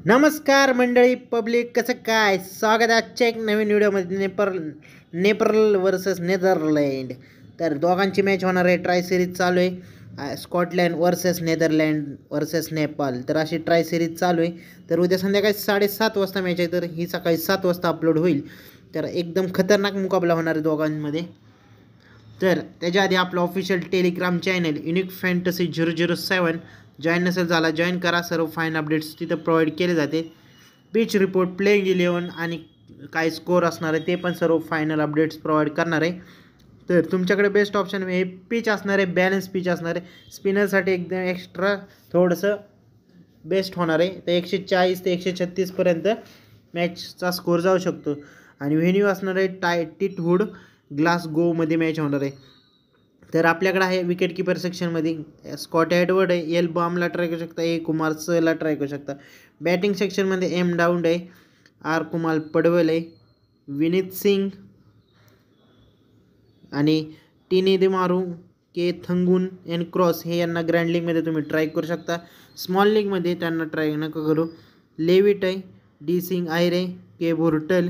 नमस्कार मंडळी पब्लिक, कसं काय स्वागत आहे आजच्या एक नवीन व्हिडिओमध्ये. Nepal versus Netherland. तर दोघांची मॅच होणार आहे. ट्राय सिरीज चालू आहे. Scotland versus Netherland versus Nepal. तर अशी ट्राय सिरीज चालू आहे. तर उद्या संध्याकाळी 7:30 वाजता मॅच आहे. तर ही सकाळी 7 वाजता अपलोड होईल. तर एकदम खतरनाक मुकाबला होणार आहे दोघांमध्ये. तर त्याच्या आधी आपलं official Telegram channel unique fantasy 007 join नसेल झाला जॉईन करा. सर्व फाईन अपडेट्स तिथं प्रोव्हाइड केले जाते. पिच रिपोर्ट, प्लेइंग 11 आणि काय स्कोअर असणार आहे ते पण सर्व फायनल अपडेट्स प्रोव्हाइड करणार आहे. तर तुमच्याकडे बेस्ट ऑप्शन हे पिच असणार आहे, बॅलन्स पिच असणार आहे. स्पिनरसाठी एकदम एक्स्ट्रा थोडंसं बेस्ट होणार आहे. तर 140 ते 136पर्यंत मॅचचा स्कोअर जाऊ शकतो. आणि व्हेन्यू असणार आहे टिटवूड ग्लासगोमध्ये मॅच होणार आहे. तर आपल्याकडे आहे विकेट किपर सेक्शनमध्ये स्कॉट एडवर्ड आहे, एल बॉमला ट्राय करू शकता, ए कुमार सला ट्राय करू शकता. बॅटिंग सेक्शनमध्ये एम डाऊंड आहे, आर कुमार पडवल आहे, विनीत सिंग आणि टिनी दिमारू, के थंगून, एन क्रॉस हे यांना ग्रँड लीगमध्ये तुम्ही ट्राय करू शकता. स्मॉल लीगमध्ये त्यांना ट्राय नका करू. लेविट आहे, डी सिंग आयरे, के बोर्टल,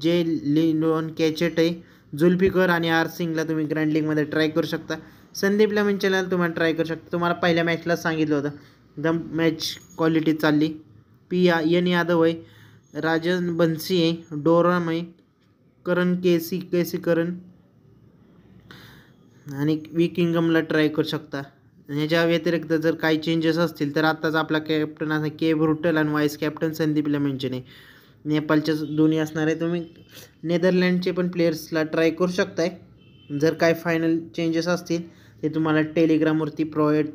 जे लिनॉन कॅचेट आहे, जुल्फिकर आणि आर सिंगला तुम्ही ग्रँड लीगमध्ये ट्राय करू शकता. संदीप लेमनचेला तुम्हाला ट्राय करू शकता. तुम्हाला पहिल्या मॅचला सांगितलं होतं एकदम मॅच क्वालिटी चालली. एन यादव आहे, राजन बन्सी आहे, डोरम आहे, करण केसी करण आणि किंगमला ट्राय करू शकता. ह्याच्या व्यतिरिक्त जर काही चेंजेस असतील तर आत्ताच आपला कॅप्टन असा के ब्रुटल आणि व्हाईस कॅप्टन संदीप लेमनचेने. नेपाळच्या दोन्ही असणार आहे. तुम्ही नेदरलँडचे पण प्लेयर्सला ट्राय करू शकताय. जर काय फायनल चेंजेस असतील ते तुम्हाला टेलिग्रामवरती प्रोव्हाइड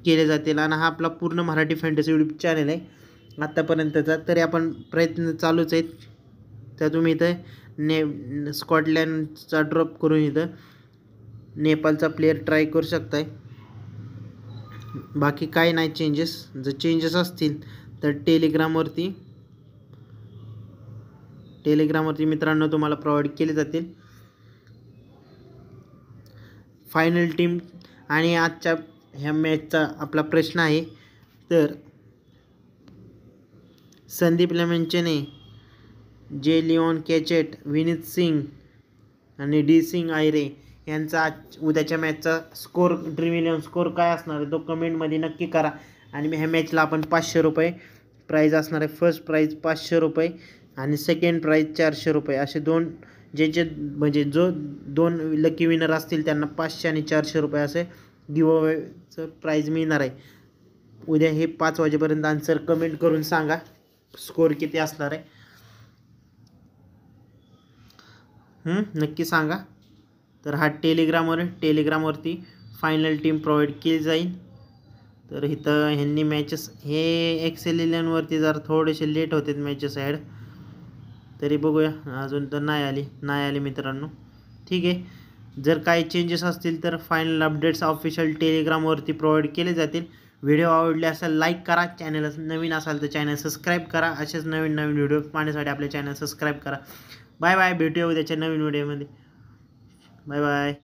केले जातील. आणि हा आपला पूर्ण मराठी फॅन्टसी यूट्यूब चॅनल आहे आत्तापर्यंतचा. तरी आपण प्रयत्न चालूच आहेत. तर तुम्ही इथं स्कॉटलँडचा ड्रॉप करून इथं नेपाळचा प्लेयर ट्राय करू शकताय. बाकी काय नाही चेंजेस. जर चेंजेस असतील तर टेलिग्रामवरती मित्रांनो तुम्हाला प्रोव्हाइड केले जातील फायनल टीम. आणि आजच्या ह्या मॅचचा आपला प्रश्न आहे, तर संदीप लेमनचेने, जे लिओन कॅचेट, विनीत सिंग आणि डी सिंग आयरे यांचा उद्याच्या मॅचचा स्कोअर, ड्रीम 11 स्कोअर काय असणार आहे तो कमेंटमध्ये नक्की करा. आणि ह्या मॅचला आपण 500 रुपये प्राईज असणार आहे. फर्स्ट प्राईज 500 रुपये आणि सेकंड प्राईज 400 रुपये असे दोन म्हणजे जो 2 लकी विनर असतील त्यांना 500 आणि 400 रुपये असे गिव्ह अवेचं प्राईज मिळणार आहे. उद्या हे 5 वाजेपर्यंत आन्सर कमेंट करून सांगा स्कोअर किती असणार आहे. नक्की सांगा. तर हा टेलिग्रामवरती फायनल टीम प्रोव्हाइड केली जाईल. तर इथं ह्यांनी मॅचेस हे एक्सेल11वरती जर थोडेसे लेट होते मॅचेस ॲड, तरी बघूया. अजून तर नाही आली मित्रांनो. ठीक आहे. जर काही चेंजेस असतील तर फायनल अपडेट्स ऑफिशियल टेलिग्रामवरती प्रोव्हाइड केले जातील. व्हिडिओ आवडले असेल लाईक करा. चॅनल नवीन असाल तर चॅनल सबस्क्राईब करा. असेच नवीन व्हिडिओ पाहण्यासाठी आपल्या चॅनल सबस्क्राईब करा. Bye bye. भेटूया उद्याच्या नवीन व्हिडिओमध्ये. Bye bye.